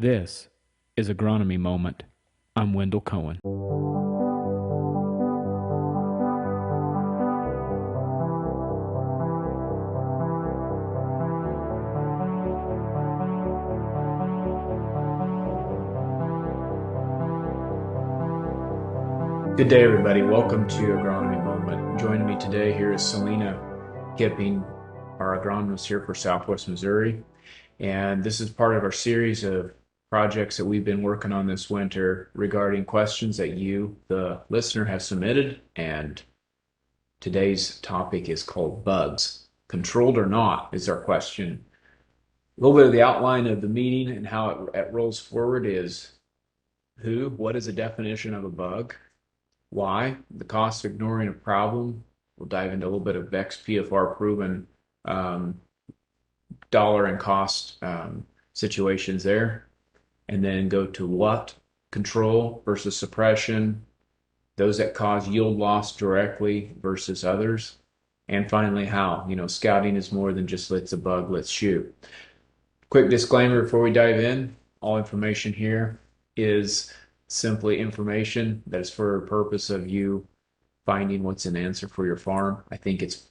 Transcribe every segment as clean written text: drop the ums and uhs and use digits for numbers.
This is Agronomy Moment. I'm Wendell Cohen. Good day, everybody. Welcome to Agronomy Moment. Joining me today here is Celena Kipping, our agronomist here for Southwest Missouri. And this is part of our series of projects that we've been working on this winter regarding questions that you, the listener, have submitted. And today's topic is called bugs. Controlled or not is our question. A little bit of the outline of the meeting and how it rolls forward is what is the definition of a bug? Why? The cost of ignoring a problem. We'll dive into a little bit of Beck's PFR proven dollar and cost situations there. And then go to what? Control versus suppression. Those that cause yield loss directly versus others. And finally, how? Scouting is more than just let's a bug, let's shoot. Quick disclaimer before we dive in. All information here is simply information that is for the purpose of you finding what's an answer for your farm. I think it's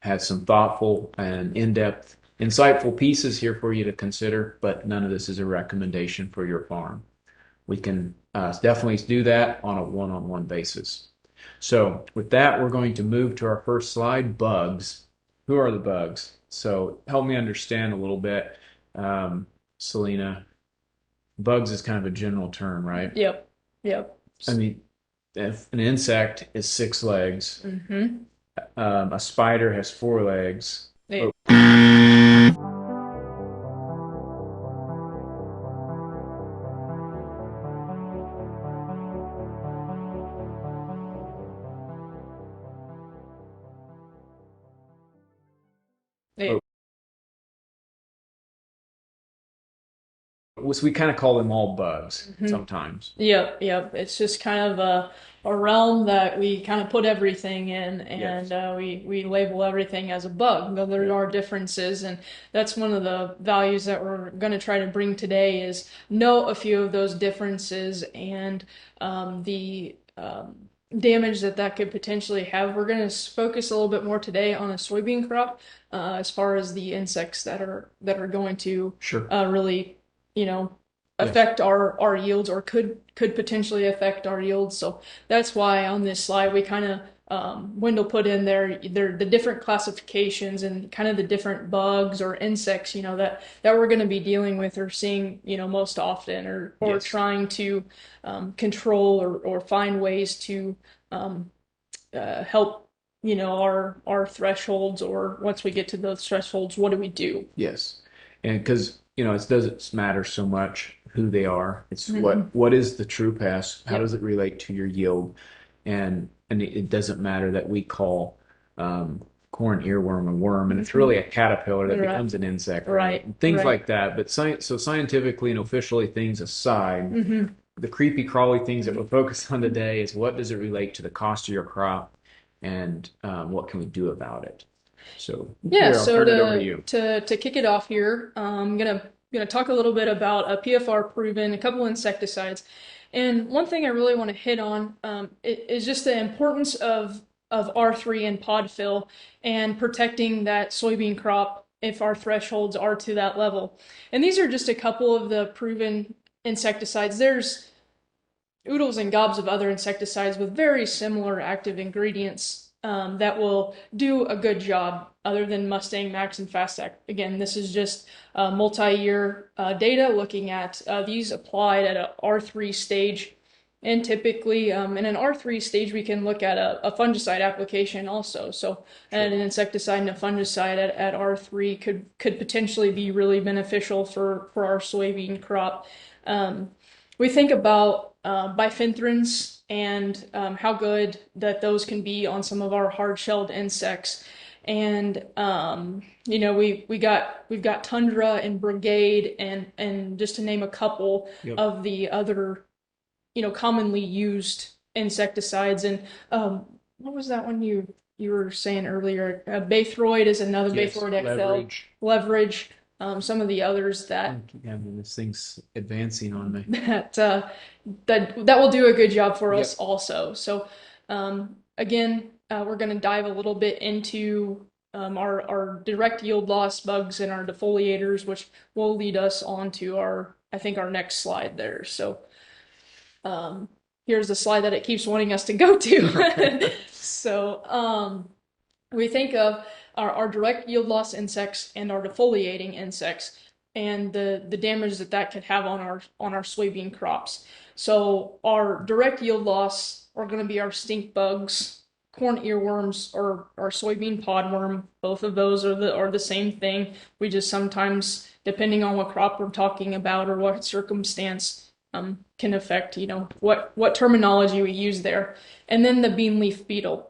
has some thoughtful and in-depth, insightful pieces here for you to consider, but none of this is a recommendation for your farm. We can definitely do that on a one-on-one basis. So with that, we're going to move to our first slide, bugs. Who are the bugs? So help me understand a little bit, Celena. Bugs is kind of a general term, right? Yep. Yep. I mean, if an insect is 6 legs, Mm-hmm. a spider has 4 legs. It, Oh, it, so we kind of call them all bugs hmm sometimes. Yep. Yep. It's just kind of a realm that we kind of put everything in, Yes. and we label everything as a bug. Though there Yeah. are differences, and that's one of the values that we're going to try to bring today is know a few of those differences and the damage that could potentially have. We're going to focus a little bit more today on a soybean crop, as far as the insects that are going to Sure. really, you know, Yes. affect our yields or could potentially affect our yields. So that's why on this slide we kind of Wendell put in there the different classifications and kind of the different bugs or insects, that we're going to be dealing with or seeing, most often or Yes. trying to control or find ways to um, help, our thresholds, or once we get to those thresholds, what do we do? Yes. And because, it doesn't matter so much who they are. It's Hmm. what is the true pest? How Yep. does it relate to your yield? And it doesn't matter that we call corn earworm a worm, and it's Hmm. really a caterpillar that Right. becomes an insect, right? Right. And things Right. like that. But so scientifically and officially, things aside, Hmm. the creepy crawly things that we'll focus on today is what does it relate to the cost of your crop, and what can we do about it? So Yeah, here, I'll so turn it over to to you. to to kick it off here, I'm gonna talk a little bit about a PFR proven, a couple insecticides, and one thing I really want to hit on is just the importance of R3 and pod fill and protecting that soybean crop if our thresholds are to that level. And these are just a couple of the proven insecticides. There's oodles and gobs of other insecticides with very similar active ingredients that will do a good job other than Mustang Max and Fast Act. Again, this is just multi-year data looking at these applied at a R3 stage. And typically, in an R3 stage, we can look at a fungicide application also. So, an Sure. insecticide and a fungicide at R3 could potentially be really beneficial for our soybean crop. Um, we think about bifenthrins and how good that those can be on some of our hard-shelled insects. And we've got Tundra and Brigade and just to name a couple Yep. of the other commonly used insecticides. And what was that one you were saying earlier? Baythroid is another, Yes. Baythroid XL, Leverage. leverage. some of the others that Yeah, I mean, this thing's advancing on me. that will do a good job for us Yep. also. So again, we're going to dive a little bit into our direct yield loss bugs and our defoliators, which will lead us on to I think our next slide there. So here's the slide that it keeps wanting us to go to. So we think of our direct yield loss insects and our defoliating insects and the damage that that could have on our soybean crops. So our direct yield loss are going to be our stink bugs, corn earworms, or our soybean podworm. Both of those are the same thing. We just sometimes, depending on what crop we're talking about or what circumstance, can affect what terminology we use there. And then the bean leaf beetle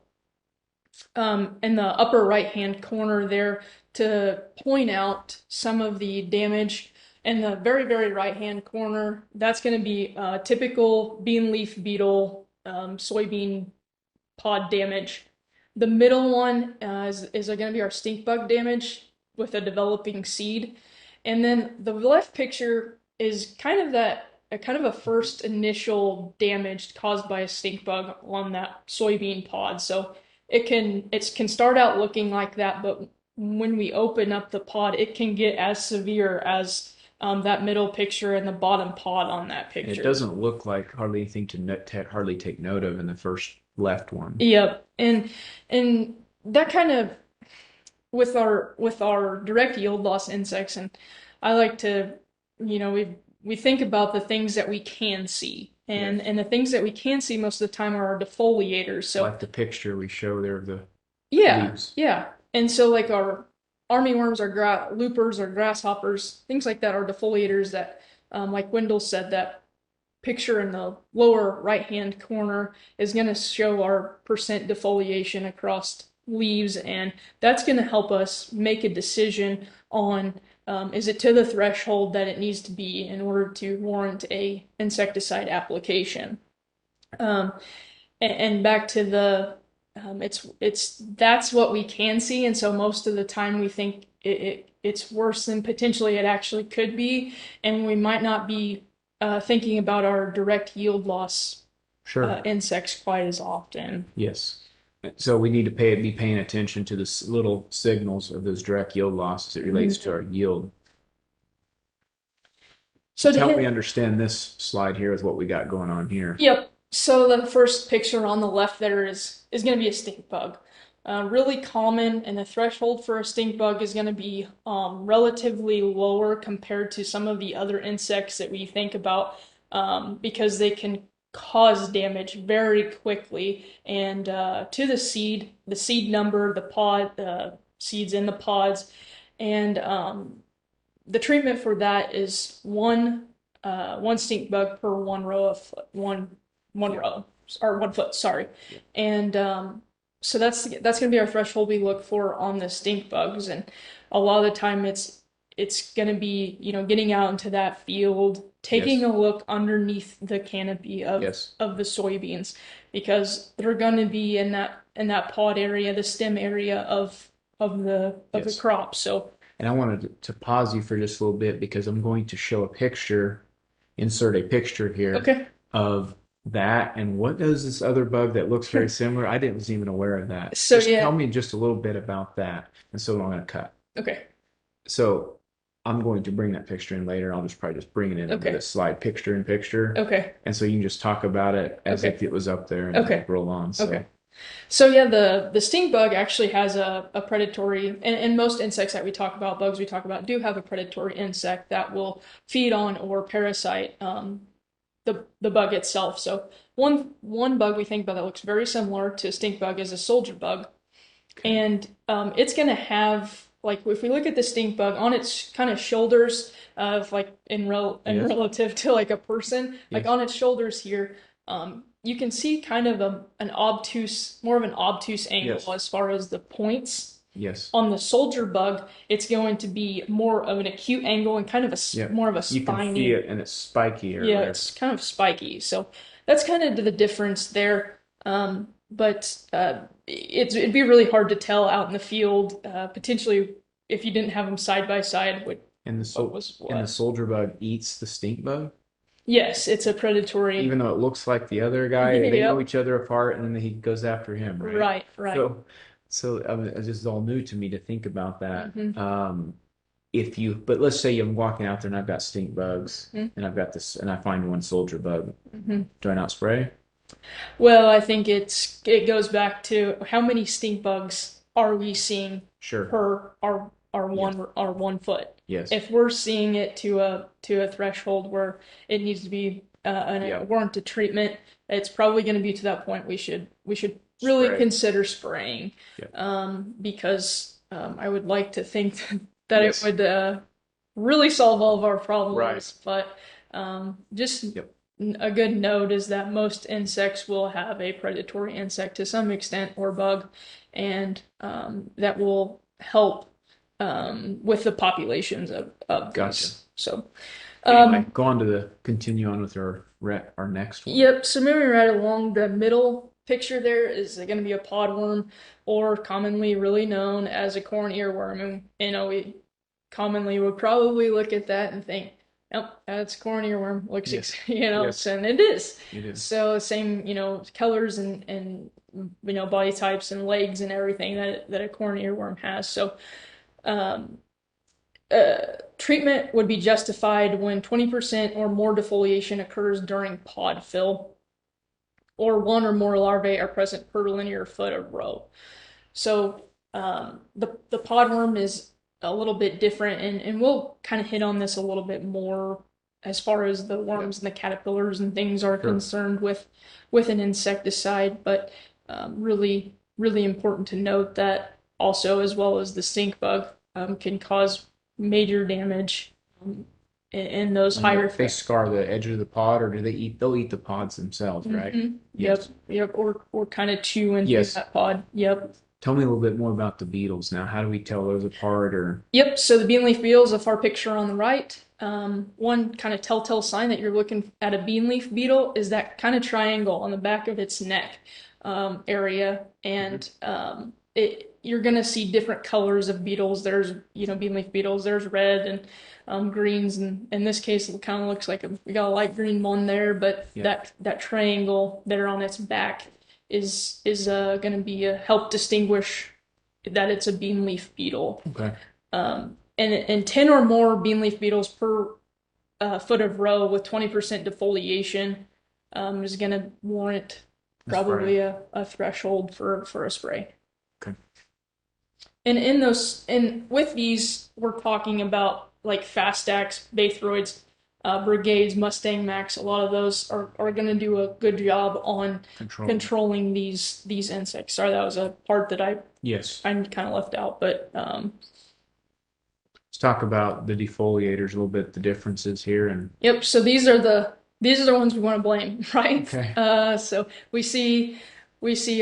in the upper right hand corner there to point out some of the damage. In the very, very right hand corner, that's going to be typical bean leaf beetle soybean pod damage. The middle one is going to be our stink bug damage with a developing seed. And then the left picture is kind of a first initial damage caused by a stink bug on that soybean pod. So it can start out looking like that, but when we open up the pod, it can get as severe as that middle picture and the bottom pod on that picture. It doesn't look like hardly anything to hardly take note of in the first left one. Yep, and that kind of with our direct yield loss insects, and I like to, we think about the things that we can see, and Yes. and the things that we can see most of the time are our defoliators. So Like the picture we show there of the yeah, leaves. yeah. And so like our armyworms, our loopers, our grasshoppers, things like that are defoliators that, like Wendell said, that picture in the lower right-hand corner is going to show our percent defoliation across leaves, and that's going to help us make a decision on is it to the threshold that it needs to be in order to warrant a insecticide application. Um, and back to the it's that's what we can see, and so most of the time we think it's worse than potentially it actually could be, and we might not be thinking about our direct yield loss Sure. insects quite as often. Yes. So we need to be paying attention to the little signals of those direct yield losses. It relates to our yield. So Just to help me hit, understand this slide here with what we got going on here. yep. So the first picture on the left there is going to be a stink bug. Really common, and the threshold for a stink bug is going to be relatively lower compared to some of the other insects that we think about, because they can cause damage very quickly and to the seed number, the pod, seeds in the pods, and the treatment for that is one stink bug per one row of one row or 1 foot, sorry. Yeah. And so that's going to be our threshold we look for on the stink bugs, and a lot of the time it's going to be getting out into that field, taking Yes. a look underneath the canopy Yes. of the soybeans, because they're going to be in that pod area, the stem area of the Yes. crop. So And I wanted to pause you for just a little bit because I'm going to show a picture, insert a picture here okay. of that and what does this other bug that looks very similar? I didn't was even aware of that. So Just yeah. tell me just a little bit about that. And so I'm going to cut. Okay. So I'm going to bring that picture in later. I'll just probably just bring it in Okay. with a slide picture in picture. Okay. And so you can just talk about it as Okay. if it was up there and Okay. roll on. So Okay. So yeah, the stink bug actually has a predatory, and most insects that we talk about, bugs we talk about, do have a predatory insect that will feed on or parasite the bug itself. So one bug we think about that looks very similar to a stink bug is a soldier bug, and it's going to have, like, if we look at the stink bug on its kind of shoulders, of like Yes. relative to like a person, like Yes. on its shoulders here, you can see kind of more of an obtuse angle Yes. as far as the points. Yes. On the soldier bug, it's going to be more of an acute angle and kind of Yeah. more of a You can spiny. see it and it's spiky or Yeah, whatever. it's kind of spiky. So that's kind of the difference there. But it'd be really hard to tell out in the field, potentially if you didn't have them side by side, And what was the what. soldier bug eats the stink bug, Yes, it's a predatory. even though it looks like the other guy. They know Yep. each other apart, and then he goes after him, right? Right, right. So, I mean, this is all new to me to think about that. Hmm. If you, but let's say I'm walking out there and I've got stink bugs, Hmm. and I've got this, and I find one soldier bug. Hmm. Do I not spray? Well, I think it goes back to how many stink bugs are we seeing Sure. per Yes. our 1 foot. Yes. If we're seeing it to a threshold where it needs to be a Yeah. warranted treatment, it's probably going to be to that point we should really Spray. consider spraying, Yeah. because I would like to think that it Yes. would really solve all of our Right. problems, but just Yep. a good note is that most insects will have a predatory insect to some extent or bug, and that will help with the populations of Gotcha. these. So, Anyway, um, go on to continue on with our next one. yep, so moving right along, the middle picture there is going to be a podworm, or commonly really known as a corn earworm. And, we commonly would probably look at that and think, "Yep, that's corn earworm." Looks, Yes. Yes. so, and it is. It is. So same, colors and body types and legs and everything that a corn earworm has. So, um, treatment would be justified when 20% or more defoliation occurs during pod fill, or one or more larvae are present per linear foot of row. So the podworm is a little bit different, and we'll kind of hit on this a little bit more as far as the worms and the caterpillars and things are Sure. concerned with an insecticide. But really, really important to note that also, as well as the stink bug, can cause major damage in those And higher they threat. scar the edge of the pod, or do they eat? They'll eat the pods themselves, right? Mm-hmm. Yep, Yes. yep, or kind of chewing through Yes. that pod. Yep. Tell me a little bit more about the beetles now. How do we tell those apart? Or Yep, so the bean leaf beetle is a far picture on the right. One kind of telltale sign that you're looking at a bean leaf beetle is that kind of triangle on the back of its neck area, and you're gonna see different colors of beetles. There's bean leaf beetles. There's red and greens, and in this case, it kind of looks like we got a light green one there, but yeah, that triangle there on its back is gonna be a help distinguish that it's a bean leaf beetle. okay, And 10 or more bean leaf beetles per foot of row with 20% defoliation is going to warrant that's right. probably a threshold for a spray. Okay, And with these, we're talking about like fast acts, Baythroids, Brigades, Mustang Max. A lot of those are going to do a good job on control. controlling these insects. Sorry, that was a part that I Yes. kind of left out, but Let's talk about the defoliators a little bit, the differences here, and yep. So these are the ones we want to blame, right? okay, So we see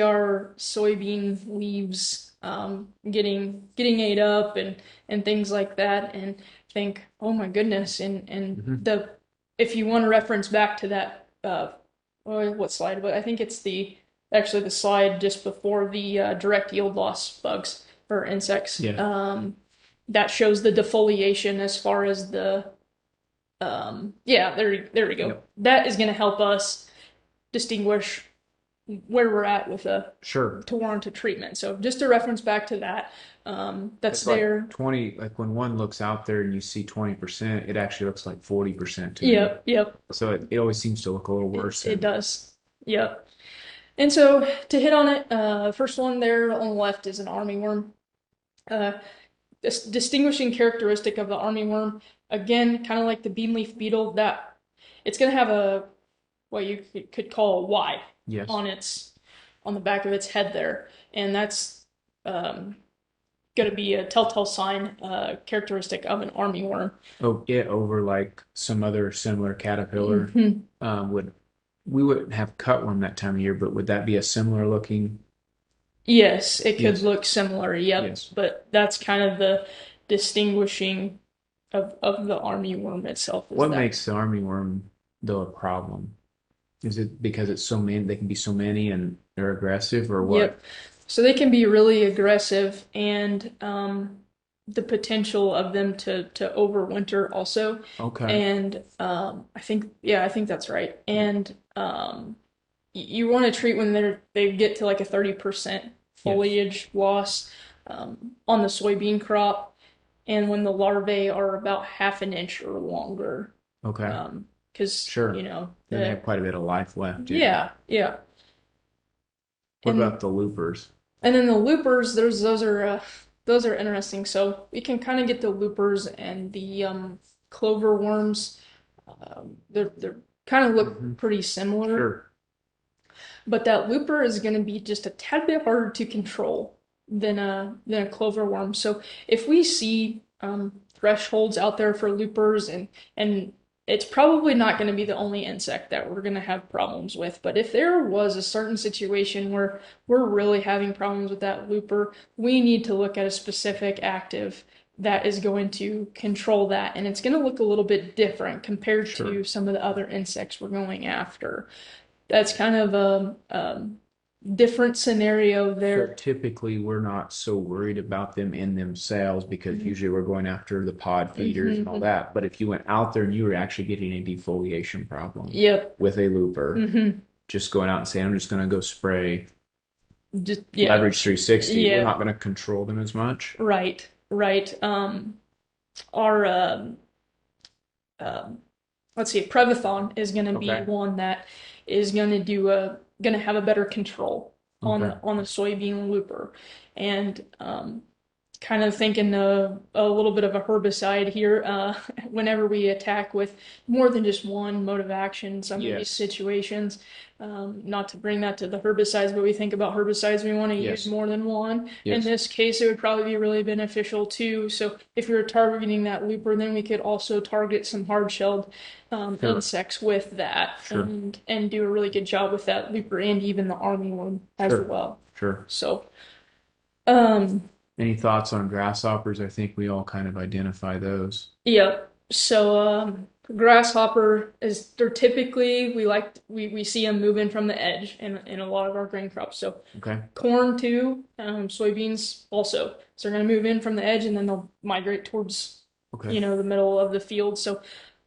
our soybean leaves getting ate up and things like that, and think, oh my goodness. And hmm the if you want to reference back to that, what slide? But I think it's actually the slide just before the direct yield loss bugs or insects. yeah, That shows the defoliation as far as yeah, there we go. yep, That is going to help us distinguish where we're at with a sure. to warrant a treatment. So just to reference back to that, that's It's like there. 20, like when one looks out there and you see 20%, it actually looks like 40% to me. Yep, yep, So it always seems to look a little worse it than does. Yep. And so to hit on it, first one there on the left is an armyworm. This distinguishing characteristic of the armyworm, again, kind of like the beanleaf beetle, that it's going to have what you could call a Y yes. on the back of its head there, and that's going to be a telltale sign, characteristic of an armyworm. Oh, yeah, over like some other similar caterpillar. Mhm. Would we wouldn't have cutworm that time of year, but would that be a similar looking? Yes, it could Yes. look similar. Yep, Yes. but that's kind of the distinguishing of the armyworm itself. Is What that makes the armyworm though a problem? Is it because it's so many, they can be so many and they're aggressive or what? Yep. So they can be really aggressive, and the potential of them to overwinter also. Okay. And I think that's right. And you want to treat when they get to like a 30% Yes. foliage loss on the soybean crop, and when the larvae are about half an inch or longer. Okay. Because Sure. Then they have quite a bit of life left. Yeah. yeah. What And about the loopers? and then the loopers, those are interesting. So we can kind of get the loopers and the clover worms. They're kind of look Hmm. pretty similar, Sure. but that looper is going to be just a tad bit harder to control than a clover worm. So if we see thresholds out there for loopers, and it's probably not going to be the only insect that we're going to have problems with. But if there was a certain situation where we're really having problems with that looper, we need to look at a specific active that is going to control that. And it's going to look a little bit different compared to Sure. some of the other insects we're going after. That's kind of a different scenario So there. typically, we're not so worried about them in themselves because Mhm. usually we're going after the pod feeders and all Mhm. that. But if you went out there and you were actually getting a defoliation problem Yep. with a looper, Hmm. just going out and saying, I'm just going to go spray Just yeah. leverage 360, we're Yeah. not going to control them as much. Right. Right. Our um, let's see, Prevathon is going to be Okay. one that is going to going to have a better control Okay. on the soybean looper, and kind of thinking a little bit of a herbicide here whenever we attack with more than just one mode of action in some of these Yes. situations. Not to bring that to the herbicides, but we think about herbicides, we want to use Yes. more than one. In Yes. this case, it would probably be really beneficial too. So if we were targeting that looper, then we could also target some hard-shelled Sure. insects with that, Sure. and do a really good job with that looper and even the armyworm as Sure. well. Sure. So, um, Any thoughts on grasshoppers? I think we all kind of identify those. yeah. So grasshopper is they're typically we see them moving from the edge in a lot of our grain crops. So Okay. corn too, soybeans also. So they're gonna move in from the edge and then they'll migrate towards Okay. the middle of the field. So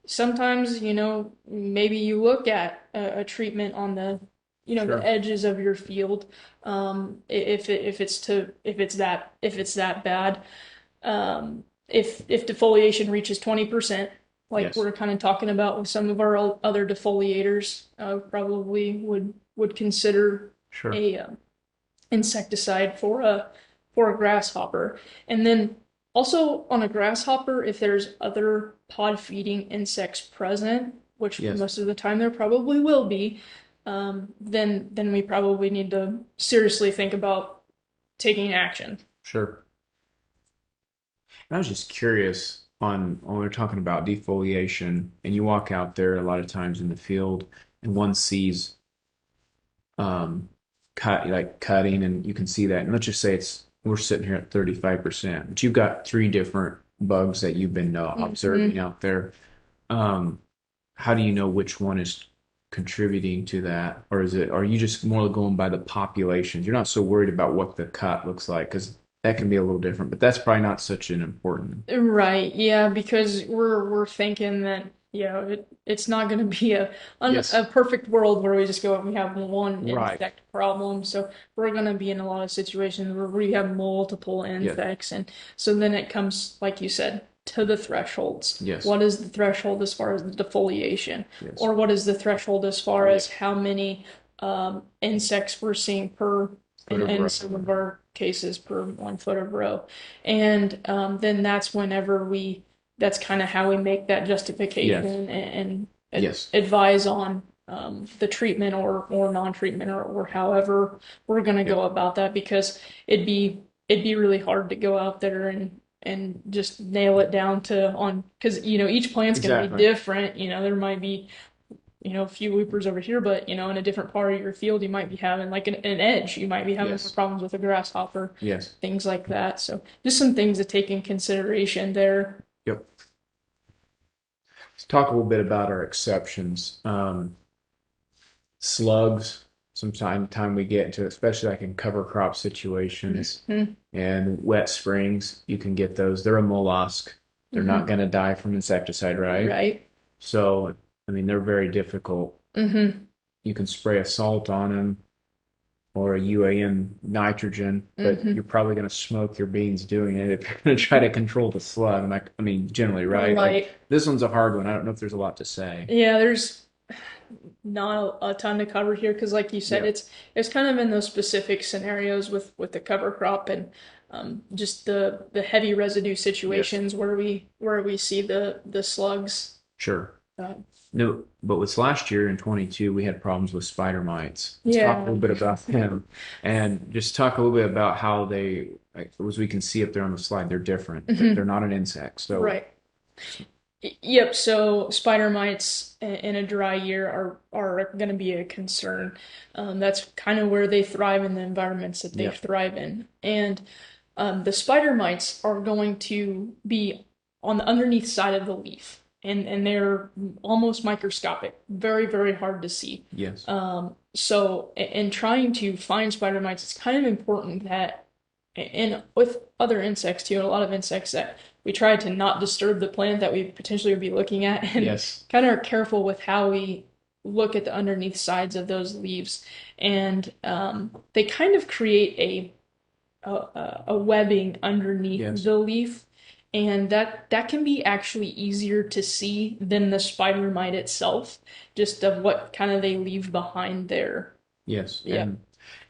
sometimes maybe you look at a treatment on the the Sure. edges of your field if it's that bad. If defoliation reaches 20%, like Yes. we're kind of talking about with some of our other defoliators, probably would consider Sure. a insecticide for a grasshopper. And then also on a grasshopper, if there's other pod feeding insects present, which Yes. most of the time there probably will be, then we probably need to seriously think about taking action. Sure. And I was just curious on when we're talking about defoliation, and you walk out there a lot of times in the field, and one sees cutting, and you can see that. And let's just say we're sitting here at 35%, but you've got three different bugs that you've been observing Hmm. out there. Um, how do you know which one is contributing to that, or are you just more going by the populations? You're not so worried about what the cut looks like because that can be a little different, but that's probably not such an important. Right, yeah, because we're thinking that it's not going to be a Yes. perfect world where we just go and we have one Right. insect problem. So we're going to be in a lot of situations where we have multiple Yes. insects, and so then it comes, like you said, to the thresholds. Yes. What is the threshold as far as the defoliation, Yes. or what is the threshold as far Yeah. as how many insects we're seeing per Foot of in row. some of our cases per 1 foot of row. And then that's kind of how we make that Yes. justification and Yes. advise on the treatment or non-treatment or however we're going to Yep. go about that because it'd be really hard to go out there and just nail it down to on because each plant's going to be Exactly. different. There might be a few loopers over here, but in a different part of your field, you might be having like an edge. You might be having more Yes. problems with a grasshopper, Yes. things like that. So just some things to take in consideration there. Yep. Let's talk a little bit about our exceptions. Slugs, time we get into, especially like in cover crop situations Hmm. and wet springs, you can get those. They're a mollusk. They're not Hmm. going to die from insecticide, right? Right. So, I mean, they're very difficult. Hmm. You can spray a salt on them or a UAN nitrogen, but Hmm. you're probably going to smoke your beans doing it if you're going to try to control the slug. Like, I mean, generally, right? Like Right. this one's a hard one. I don't know if there's a lot to say. Yeah, there's not a ton to cover here because, like you said, Yeah. it's kind of in those specific scenarios with the cover crop and just the heavy residue Yes. situations where we see the slugs. Sure. Uh, No, but with last year in 22, we had problems with spider mites. Let's talk a yeah. little bit about them and just talk a little bit about how they, like, as we can see up there on the slide, they're different. They're Hmm. not an insect. So, Right. Yep. So spider mites in a dry year are going to be a concern. That's kind of where they thrive in the environments that they yeah. thrive in, and the spider mites are going to be on the underneath side of the leaf, and they're almost microscopic, very very hard to see. Yes. So in trying to find spider mites, it's kind of important that, and with other insects too, and a lot of insects that we try to not disturb the plant that we potentially would be looking at, and Yes. kind of are careful with how we look at the underneath sides of those leaves, and they kind of create a webbing underneath Yes. the leaf, and that can be actually easier to see than the spider mite itself, just of what kind of they leave behind there. Yes. Yep.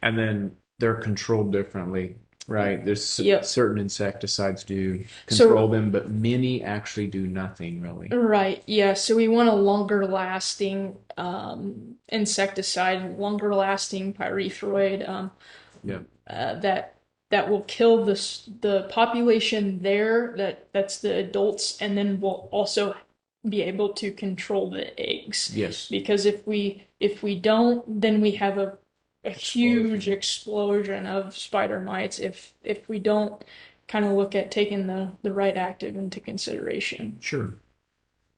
And then they're controlled differently, right? There's Yep. certain insecticides do control So them, but many actually do nothing really. right, yeah. So we want a longer lasting insecticide, longer lasting pyrethroid Yeah. that will kill the population there, that's the adults, and then will also be able to control the eggs. Yes. Because if we don't, then we have a huge Explosion. explosion of spider mites if we don't kind of look at taking the right active into consideration. Sure.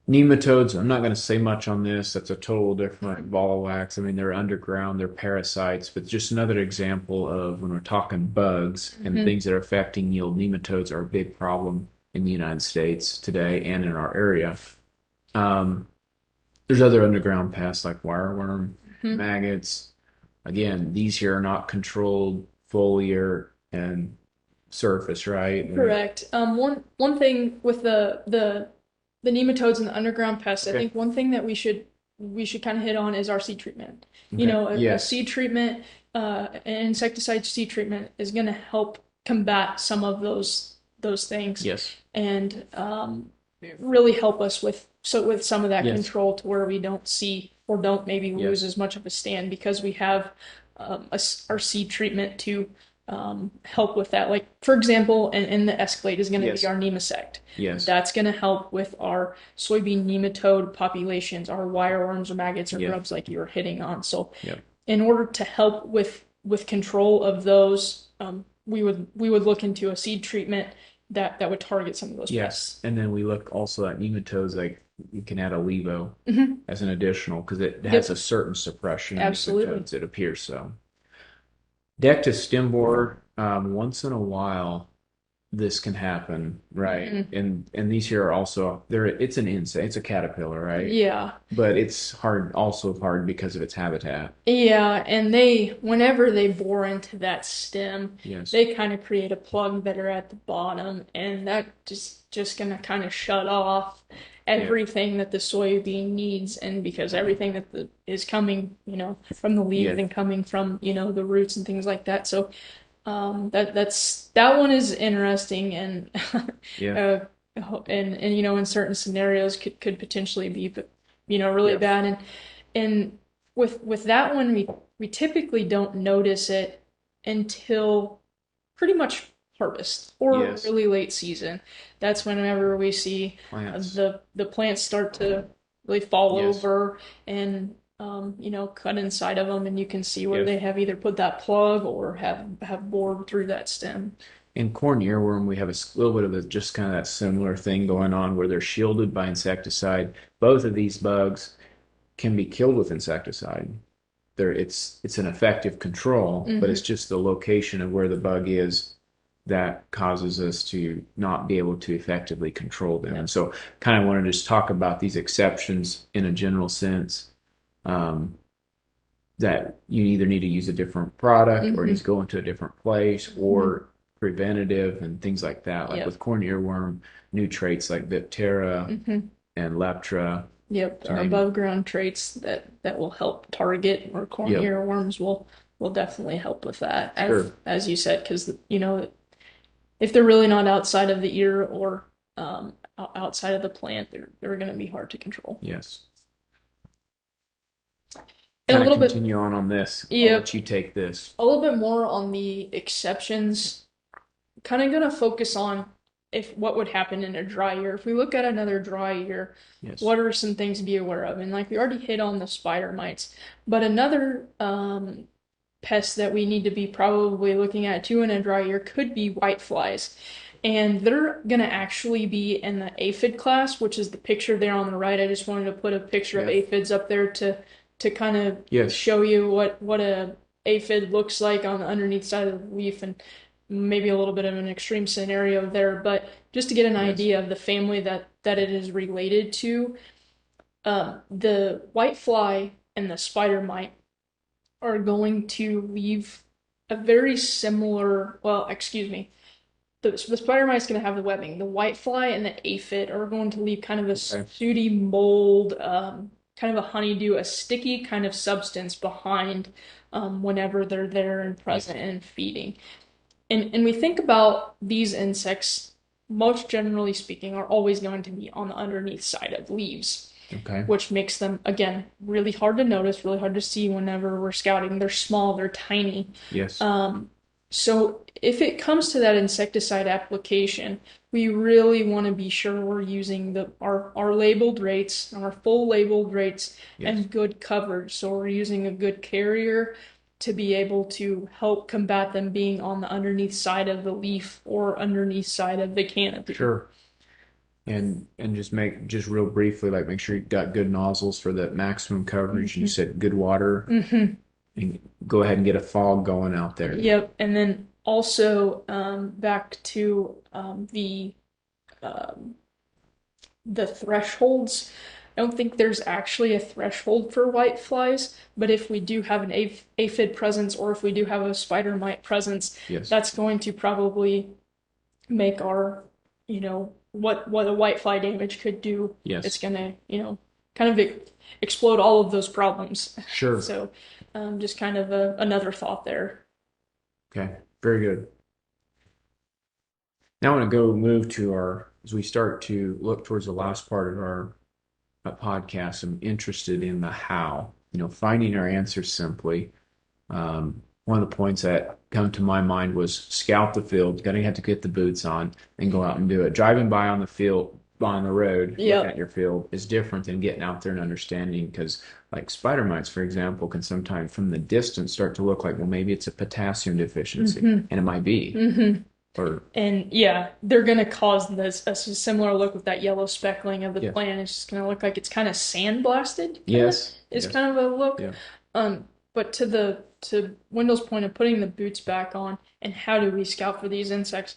Nematodes, I'm not going to say much on this. That's a total different ball of wax. I mean, they're underground, they're parasites, but just another example of when we're talking bugs and Hmm. things that are affecting yield, nematodes are a big problem in the United States today and in our area. Um, there's other underground pests like wireworm, Hmm. maggots. Again, these here are not controlled foliar and surface, right? Correct. One thing with the nematodes and the underground pests, I Okay. think one thing that we should kind of hit on is our seed treatment. You Okay. know, a Yes. seed treatment, an insecticide seed treatment is going to help combat some of those things Yes. and really help us with some of that Yes. control to where we don't see or don't maybe lose Yes. as much of a stand because we have our seed treatment to help with that. Like for example, and the Escalade is going to be Yes. our Nemasect. Yes. That's going to help with our soybean nematode populations, our wireworms or maggots or Yes. grubs like you were hitting on. So Yep. in order to help with control of those, we would look into a seed treatment that would target some of those Yes. pests. And then we look also at nematodes, like you can add a levo Hmm. as an additional because it has a Yep, certain suppression of absolutely. nematodes, it appears so. Deck to stem board, once in a while, this can happen, right? Hmm. And these here are also there. It's an insect, it's a caterpillar, right? Yeah. But it's also hard because of its habitat. Yeah, and whenever they bore into that stem, Yes. they kind of create a plug that are at the bottom, and that just gonna kind of shut off Yeah. everything that the soybean needs, and because everything is coming, from the leaves Yeah. and coming from, the roots and things like that. So, that one is interesting, and Yeah. uh, and in certain scenarios could potentially be, but really Yeah. bad, and with that one, we typically don't notice it until pretty much harvest or Yes. really late season. That's whenever we see Plants. the plants start to really fall Yes. over and cut inside of them, and you can see where Yes. they have either put that plug or have bored through that stem. In corn earworm, we have a little bit of just kind of that similar thing going on where they're shielded by insecticide. Both of these bugs can be killed with insecticide. it's an effective control, but it's just the location of where the bug is that causes us to not be able to effectively control them. And so kind of wanted to just talk about these exceptions in a general sense, that you either need to use a different product or it needs to go into a different place or preventative and things like that. Like with corn earworm, new traits like Viptera and Leptra. Yep, above ground traits that will help target, or corn earworms will definitely help with that. As you said, because if they're really not outside of the ear or outside of the plant, they're going to be hard to control. Yes. And a little bit continue on this. I'll let you take this. A little bit more on the exceptions. Kind of going to focus on what would happen in a dry year. If we look at another dry year, what are some things to be aware of? And like we already hit on the spider mites, but another pest that we need to be probably looking at too in a dry year could be whiteflies. And they're going to actually be in the aphid class, which is the picture there on the right. I just wanted to put a picture of aphids up there to kind of show you what a aphid looks like on the underneath side of the leaf, and maybe a little bit of an extreme scenario there, but just to get an idea of the family that it is related to. The whitefly and the spider mite are going to leave a very similar, well, excuse me, the spider mite is going to have the webbing. The whitefly and the aphid are going to leave kind of a sooty mold, kind of a honeydew, a sticky kind of substance behind whenever they're there and present and feeding. And we think about these insects, most generally speaking, are always going to be on the underneath side of leaves. Which makes them, again, really hard to notice, really hard to see whenever we're scouting. They're small, they're tiny. Yes. So if it comes to that insecticide application, we really want to be sure we're using our labeled rates, our full labeled rates, and good coverage. So we're using a good carrier to be able to help combat them being on the underneath side of the leaf or underneath side of the canopy. Sure. And just real briefly, like make sure you've got good nozzles for the maximum coverage. And you said good water. And go ahead and get a fog going out there. Yep. And then also back to the thresholds. I don't think there's actually a threshold for whiteflies, but if we do have an aphid presence or if we do have a spider mite presence, that's going to probably make our, what a whitefly damage could do. It's going to, kind of explode all of those problems. Sure. So just kind of another thought there. Okay, very good. Now I want to move to as we start to look towards the last part of our podcast, I'm interested in the how, finding our answers simply. One of the points that come to my mind was scout the field. You're going to have to get the boots on and go out and do it. Driving by on the field, on the road, looking at your field is different than getting out there and understanding, because like spider mites, for example, can sometimes from the distance start to look like, well, maybe it's a potassium deficiency, and it might be. And they're going to cause a similar look with that yellow speckling of the plant. It's just going to look like it's kind of sandblasted. It's kind of a look. But to Wendell's point of putting the boots back on and how do we scout for these insects,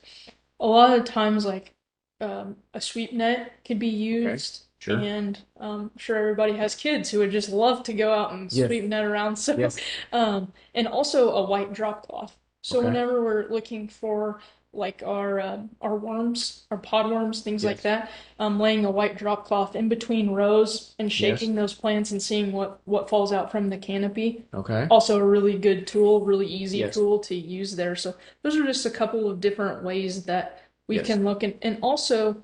a lot of times like a sweep net could be used. Sure. And I'm sure everybody has kids who would just love to go out and sweep net around. So, and also a white drop cloth. So whenever we're looking for like our worms, our podworms, things like that, laying a white drop cloth in between rows and shaking those plants and seeing what falls out from the canopy. Also a really good tool, really easy tool to use there. So those are just a couple of different ways that we can look, and also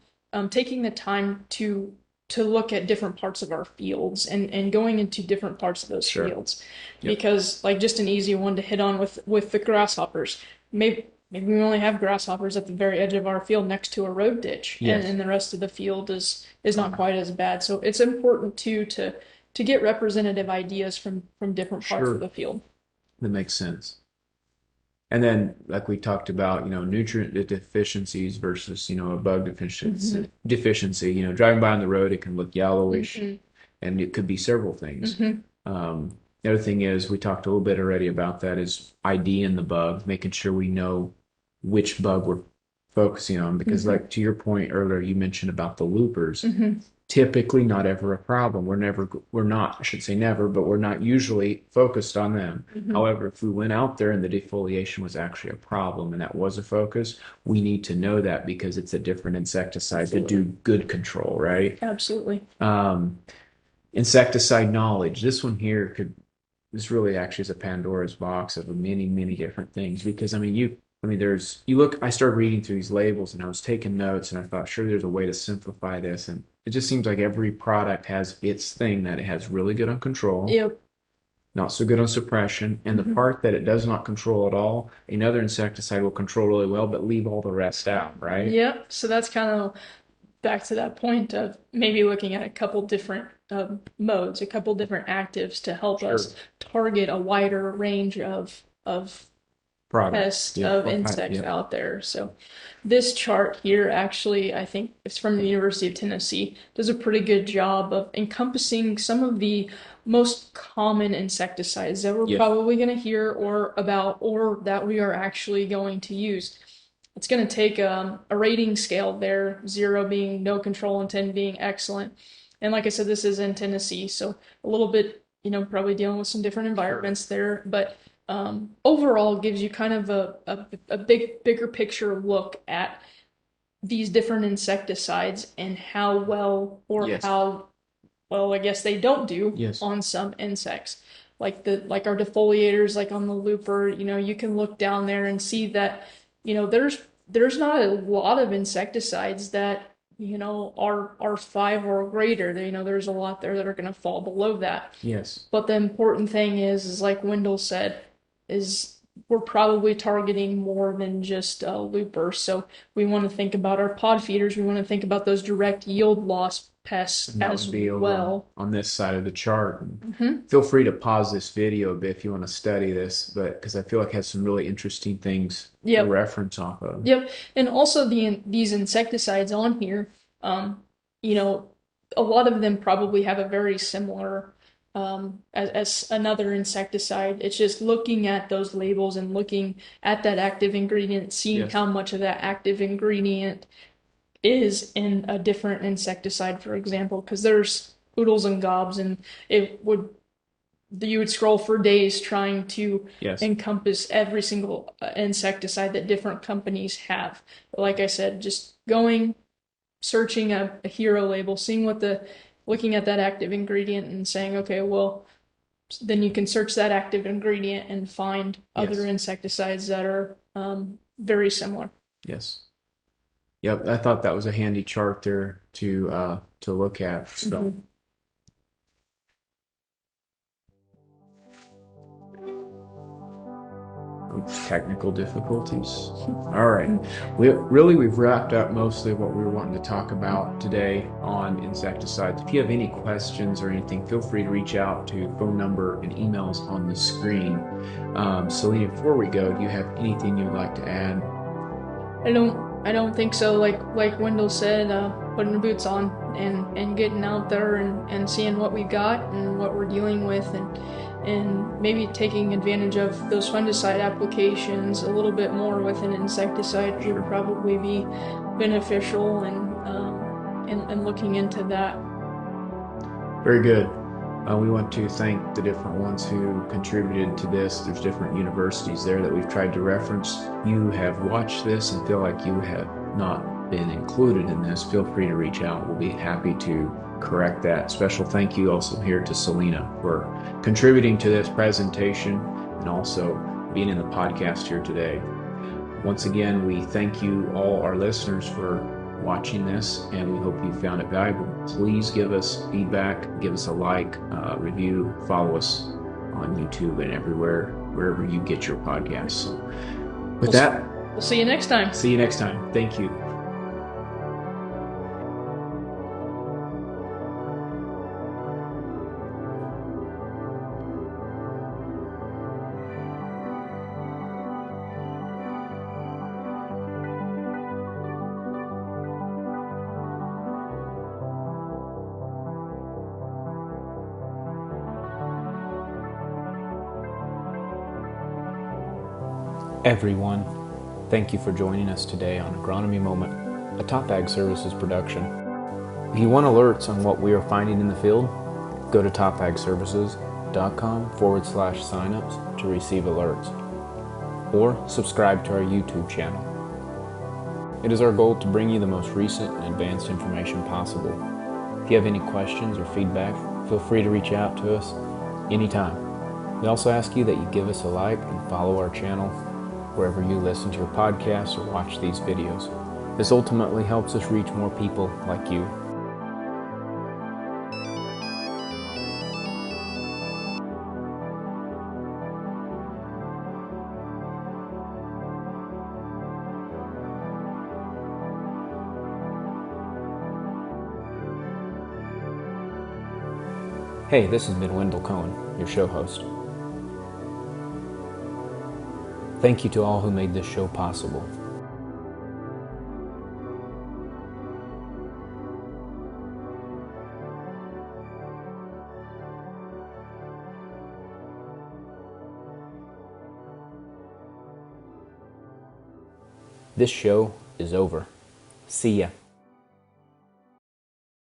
taking the time to look at different parts of our fields and going into different parts of those fields. Because like just an easy one to hit on with the grasshoppers. Maybe we only have grasshoppers at the very edge of our field next to a road ditch, and the rest of the field is not quite as bad. So it's important too to get representative ideas from different parts of the field. That makes sense. And then, like we talked about, nutrient deficiencies versus, a bug deficiency. Driving by on the road, it can look yellowish, and it could be several things. The other thing is, we talked a little bit already about that, is ID in the bug, making sure we know which bug we're focusing on. Because, Mhm. like to your point earlier, you mentioned about the loopers. Mhm. Typically, not ever a problem. We're not, I should say never, but we're not usually focused on them. Mhm. However, if we went out there and the defoliation was actually a problem and that was a focus, we need to know that because it's a different insecticide to do good control, right? Absolutely. Um, insecticide knowledge. This one here could, this really actually is a Pandora's box of many, many different things. Because you look, I started reading through these labels and I was taking notes and I thought, sure, there's a way to simplify this. And it just seems like every product has its thing that it has really good on control, Yep. not so good on suppression. And the Mhm. part that it does not control at all, another insecticide will control really well, but leave all the rest out, right? Yep. So that's kind of back to that point of maybe looking at a couple different modes, a couple different actives to help Sure. us target a wider range of Product. pests Yep. of Or pipe. insects Yep. out there. So this chart here actually, I think it's from the University of Tennessee, does a pretty good job of encompassing some of the most common insecticides that we're Yes. probably going to hear or about or that we are actually going to use. It's going to take a rating scale there, 0 being no control and 10 being excellent. And like I said, this is in Tennessee, so a little bit, probably dealing with some different environments there, but overall gives you kind of a bigger picture look at these different insecticides and how well or Yes. how well I guess they don't do Yes. on some insects. Like our defoliators, like on the looper, you can look down there and see that, there's not a lot of insecticides that, are 5 or greater. There's a lot there that are going to fall below that. Yes. But the important thing is like Wendell said, is we're probably targeting more than just a looper. So we want to think about our pod feeders. We want to think about those direct yield loss pests And that as would be over well. on this side of the chart. Mm-hmm. Feel free to pause this video a bit if you want to study this, but because I feel like it has some really interesting things to Yep. reference off of. Yep. And also these insecticides on here, you know, a lot of them probably have a very similar as another insecticide. It's just looking at those labels and looking at that active ingredient, seeing Yes. how much of that active ingredient is in a different insecticide, for example, because there's oodles and gobs, and it would you would scroll for days trying to Yes. encompass every single insecticide that different companies have. But like I said, just going, searching a hero label, seeing looking at that active ingredient and saying, okay, well, then you can search that active ingredient and find other Yes. insecticides that are very similar. Yes. Yep. I thought that was a handy chart there to look at. So. Mhm. Oops, technical difficulties. All right. We've wrapped up mostly what we were wanting to talk about today on insecticides. If you have any questions or anything, feel free to reach out to phone number and emails on the screen. Celena, before we go, do you have anything you'd like to add? I don't think so. Like Wendell said, putting the boots on and getting out there and seeing what we've got and what we're dealing with and maybe taking advantage of those fungicide applications a little bit more with an insecticide would probably be beneficial and looking into that. Very good. We want to thank the different ones who contributed to this. There's different universities there that we've tried to reference. You have watched this and feel like you have not been included in this, feel free to reach out. We'll be happy to correct that. Special thank you also here to Celena for contributing to this presentation and also being in the podcast here today. Once again, we thank you all our listeners for watching this, and we hope you found it valuable. Please give us feedback, give us a like, review, follow us on YouTube and everywhere, wherever you get your podcasts. So with that, we'll see you next time. See you next time. Thank you. Everyone, thank you for joining us today on Agronomy Moment, a Top Ag Services production. If you want alerts on what we are finding in the field, go to topagservices.com/signups to receive alerts, or subscribe to our YouTube channel. It is our goal to bring you the most recent and advanced information possible. If you have any questions or feedback, feel free to reach out to us anytime. We also ask you that you give us a like and follow our channel wherever you listen to your podcasts or watch these videos. This ultimately helps us reach more people like you. Hey, this has been Wendell Cohen, your show host. Thank you to all who made this show possible. This show is over. See ya.